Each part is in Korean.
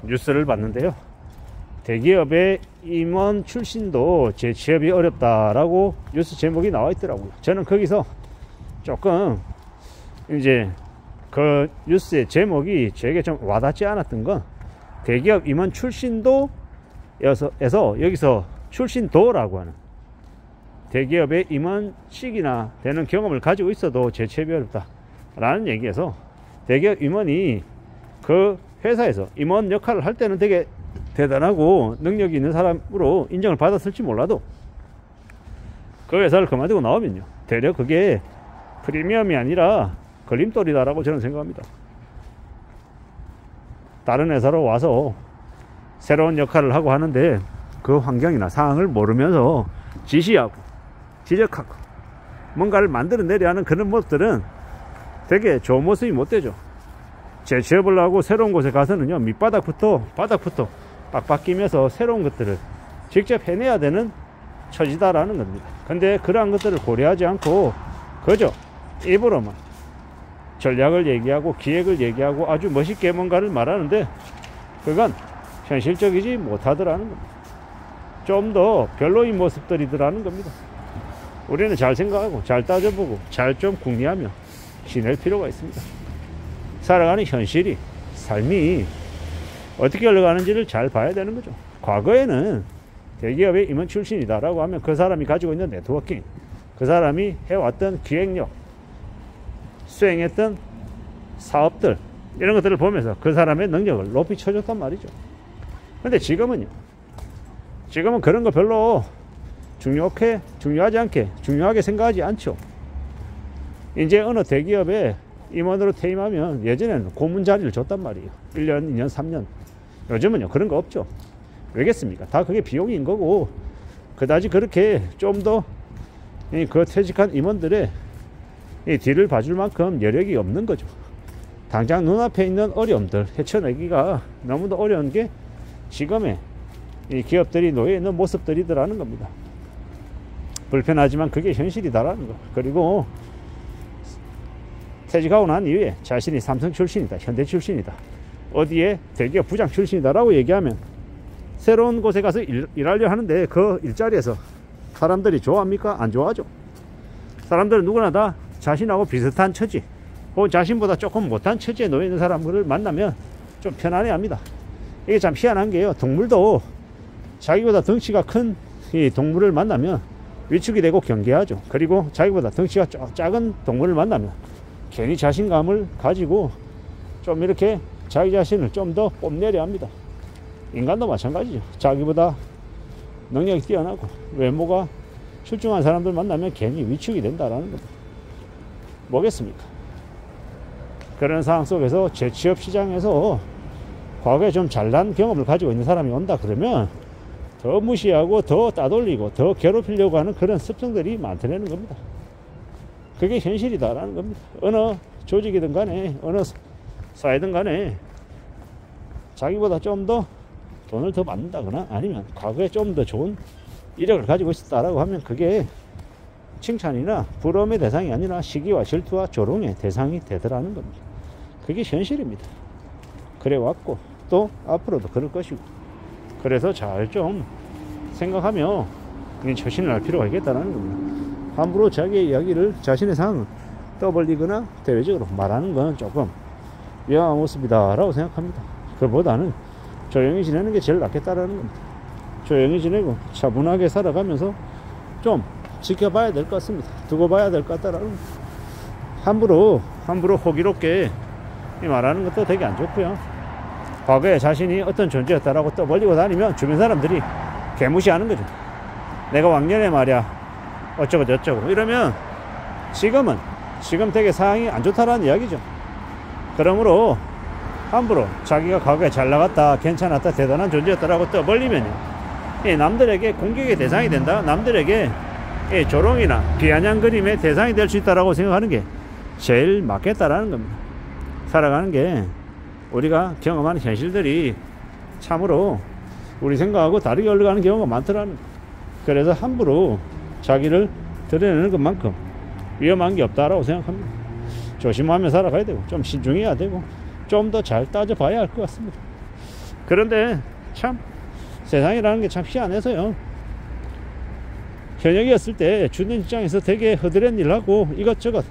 뉴스를 봤는데요. 대기업의 임원 출신도 재취업이 어렵다라고 뉴스 제목이 나와 있더라고요. 저는 거기서 조금 이제 그 뉴스의 제목이 저에게 좀 와닿지 않았던 건 대기업 임원 출신도 에서 여기서 출신도라고 하는 대기업의 임원직이나 되는 경험을 가지고 있어도 재취업이 어렵다 라는 얘기에서 대기업 임원이 그 회사에서 임원 역할을 할 때는 되게 대단하고 능력이 있는 사람으로 인정을 받았을지 몰라도 그 회사를 그만두고 나오면요 되려 그게 프리미엄이 아니라 걸림돌이다 라고 저는 생각합니다. 다른 회사로 와서 새로운 역할을 하고 하는데 그 환경이나 상황을 모르면서 지시하고 지적하고 뭔가를 만들어내려 하는 그런 모습들은 되게 좋은 모습이 못 되죠. 재취업을 하고 새로운 곳에 가서는요 밑바닥부터 바닥부터 빡빡 끼면서 새로운 것들을 직접 해내야 되는 처지다라는 겁니다. 근데 그러한 것들을 고려하지 않고 그저 입으로만 전략을 얘기하고 기획을 얘기하고 아주 멋있게 뭔가를 말하는데 그건 현실적이지 못하더라는 겁니다. 좀 더 별로인 모습들이더라는 겁니다. 우리는 잘 생각하고 잘 따져보고 잘 좀 궁리하며 지낼 필요가 있습니다. 살아가는 현실이 삶이 어떻게 흘러가는지를 잘 봐야 되는 거죠. 과거에는 대기업의 임원 출신이다 라고 하면 그 사람이 가지고 있는 네트워킹, 그 사람이 해왔던 기획력, 수행했던 사업들 이런 것들을 보면서 그 사람의 능력을 높이 쳐줬단 말이죠. 근데 지금은 그런 거 별로 중요하지 않게 중요하게 생각하지 않죠. 이제 어느 대기업에 임원으로 퇴임하면 예전에는 고문 자리를 줬단 말이에요. 1년, 2년, 3년. 요즘은요 그런 거 없죠. 왜겠습니까? 다 그게 비용인 거고 그다지 그렇게 좀 더 그 퇴직한 임원들의 이 뒤를 봐줄 만큼 여력이 없는 거죠. 당장 눈앞에 있는 어려움들 헤쳐내기가 너무도 어려운 게 지금의 이 기업들이 놓여 있는 모습들이더라는 겁니다. 불편하지만 그게 현실이다라는 거. 그리고 퇴직하고 난 이후에 자신이 삼성 출신이다, 현대 출신이다, 어디에 대기업 부장 출신이다 라고 얘기하면 새로운 곳에 가서 일하려 하는데 그 일자리에서 사람들이 좋아합니까? 안 좋아하죠. 사람들은 누구나 다 자신하고 비슷한 처지 혹은 자신보다 조금 못한 처지에 놓여 있는 사람들을 만나면 좀 편안해 합니다. 이게 참 희한한 게요, 동물도 자기보다 덩치가 큰 이 동물을 만나면 위축이 되고 경계하죠. 그리고 자기보다 덩치가 작은 동물을 만나면 괜히 자신감을 가지고 좀 이렇게 자기 자신을 좀 더 뽐내려 합니다. 인간도 마찬가지죠. 자기보다 능력이 뛰어나고 외모가 출중한 사람들 만나면 괜히 위축이 된다라는 겁니다. 뭐겠습니까? 그런 상황 속에서 재취업 시장에서 과거에 좀 잘난 경험을 가지고 있는 사람이 온다 그러면 더 무시하고 더 따돌리고 더 괴롭히려고 하는 그런 습성들이 많다는 겁니다. 그게 현실이다라는 겁니다. 어느 조직이든 간에 어느 사회든 간에 자기보다 좀 더 돈을 더 받는다거나 아니면 과거에 좀 더 좋은 이력을 가지고 있었다라고 하면 그게 칭찬이나 부러움의 대상이 아니라 시기와 질투와 조롱의 대상이 되더라는 겁니다. 그게 현실입니다. 그래 왔고 또 앞으로도 그럴 것이고, 그래서 잘 좀 생각하며 처신을 할 필요가 있겠다는 겁니다. 함부로 자기의 이야기를, 자신의 상황을 떠벌리거나 대외적으로 말하는 건 조금 위험한 모습이다 라고 생각합니다. 그보다는 조용히 지내는 게 제일 낫겠다라는 겁니다. 조용히 지내고 차분하게 살아가면서 좀 지켜봐야 될 것 같습니다. 두고 봐야 될 것 같다라는 겁니다. 함부로 호기롭게 말하는 것도 되게 안 좋고요. 과거에 자신이 어떤 존재였다라고 떠벌리고 다니면 주변 사람들이 개무시하는 거죠. 내가 왕년에 말이야 어쩌고 저쩌고 이러면 지금 되게 상황이 안 좋다라는 이야기죠. 그러므로 함부로 자기가 과거에 잘 나갔다, 괜찮았다, 대단한 존재였다라고 떠벌리면요, 남들에게 공격의 대상이 된다, 남들에게 조롱이나 비아냥거림의 대상이 될 수 있다라고 생각하는 게 제일 맞겠다라는 겁니다. 살아가는 게 우리가 경험하는 현실들이 참으로 우리 생각하고 다르게 흘러가는 경우가 많더라는 거예요. 그래서 함부로 자기를 드러내는 것만큼 위험한 게 없다라고 생각합니다. 조심하며 살아가야 되고 좀 신중해야 되고 좀 더 잘 따져봐야 할 것 같습니다. 그런데 참 세상이라는 게 참 희한해서요. 현역이었을 때 주는 입장에서 되게 허드렛 일하고 이것저것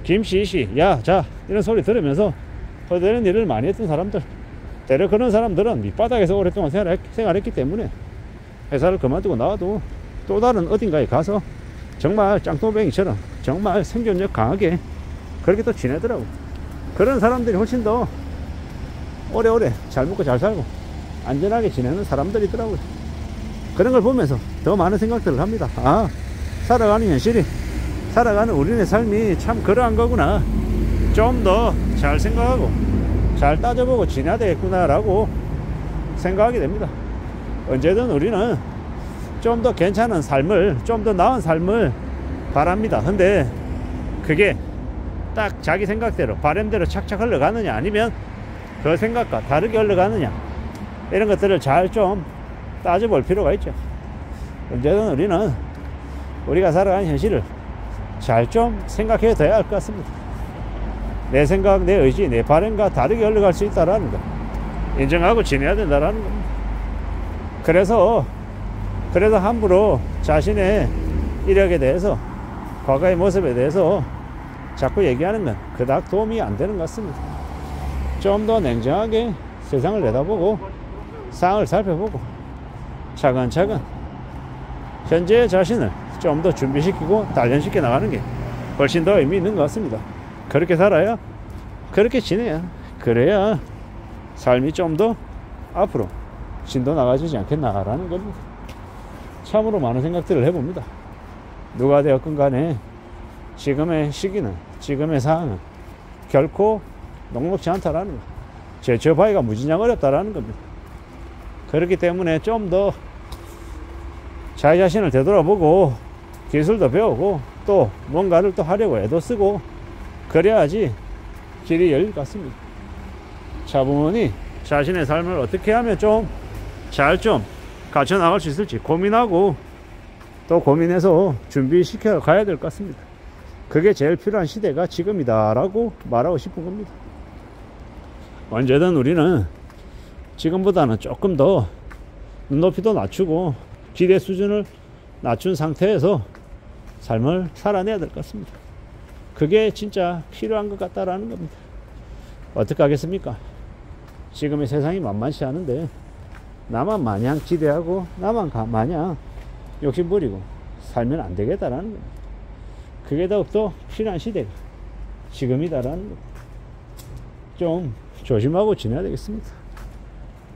김씨씨 야자 이런 소리 들으면서 허드렛 일을 많이 했던 사람들, 때려 그런 사람들은 밑바닥에서 오랫동안 생활했기 때문에 회사를 그만두고 나와도 또 다른 어딘가에 가서 정말 짱또뱅이처럼 정말 생존력 강하게 그렇게 또 지내더라고. 그런 사람들이 훨씬 더 오래오래 잘 먹고 잘 살고 안전하게 지내는 사람들이더라고요. 그런 걸 보면서 더 많은 생각들을 합니다. 아, 살아가는 현실이, 살아가는 우리네 삶이 참 그러한 거구나. 좀 더 잘 생각하고 잘 따져보고 지내야 되겠구나 라고 생각하게 됩니다. 언제든 우리는 좀 더 괜찮은 삶을, 좀 더 나은 삶을 바랍니다. 근데 그게 딱 자기 생각대로 바람대로 착착 흘러가느냐, 아니면 그 생각과 다르게 흘러가느냐, 이런 것들을 잘 좀 따져볼 필요가 있죠. 언제든 우리는 우리가 살아가는 현실을 잘 좀 생각해 둬야 할 것 같습니다. 내 생각, 내 의지, 내 바람과 다르게 흘러갈 수 있다라는 거 인정하고 지내야 된다라는 겁니다. 그래서 함부로 자신의 이력에 대해서, 과거의 모습에 대해서 자꾸 얘기하는 건 그닥 도움이 안 되는 것 같습니다. 좀 더 냉정하게 세상을 내다보고 상황을 살펴보고 차근차근 현재의 자신을 좀 더 준비시키고 단련시켜 나가는 게 훨씬 더 의미 있는 것 같습니다. 그렇게 살아야, 그렇게 지내야, 그래야 삶이 좀 더 앞으로 진도 나가지지 않겠나라는 겁니다. 참으로 많은 생각들을 해봅니다. 누가 되었건 간에 지금의 시기는, 지금의 상황은 결코 녹록지 않다라는 거, 제쳐봐야 무진장 어렵다라는 겁니다. 그렇기 때문에 좀 더 자기 자신을 되돌아보고 기술도 배우고 또 뭔가를 또 하려고 애도 쓰고 그래야지 길이 열릴 것 같습니다. 차분히 자신의 삶을 어떻게 하면 좀 잘 좀 갖춰 나갈 수 있을지 고민하고 또 고민해서 준비시켜 가야 될 것 같습니다. 그게 제일 필요한 시대가 지금이다 라고 말하고 싶은 겁니다. 언제든 우리는 지금보다는 조금 더 눈높이도 낮추고 기대 수준을 낮춘 상태에서 삶을 살아내야 될 것 같습니다. 그게 진짜 필요한 것 같다라는 겁니다. 어떻게 하겠습니까? 지금의 세상이 만만치 않은데 나만 마냥 기대하고 나만 마냥 욕심부리고 살면 안 되겠다라는 겁니다. 그게 더욱더 필요한 시대가 지금이다라는 겁니다. 좀 조심하고 지내야 되겠습니다.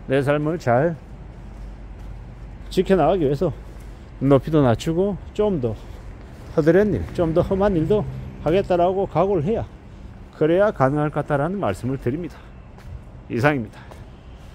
내 삶을 잘 지켜나가기 위해서 높이도 낮추고 좀 더 허드렛 일, 좀 더 험한 일도 하겠다라고 각오를 해야, 그래야 가능할 것 같다라는 말씀을 드립니다. 이상입니다.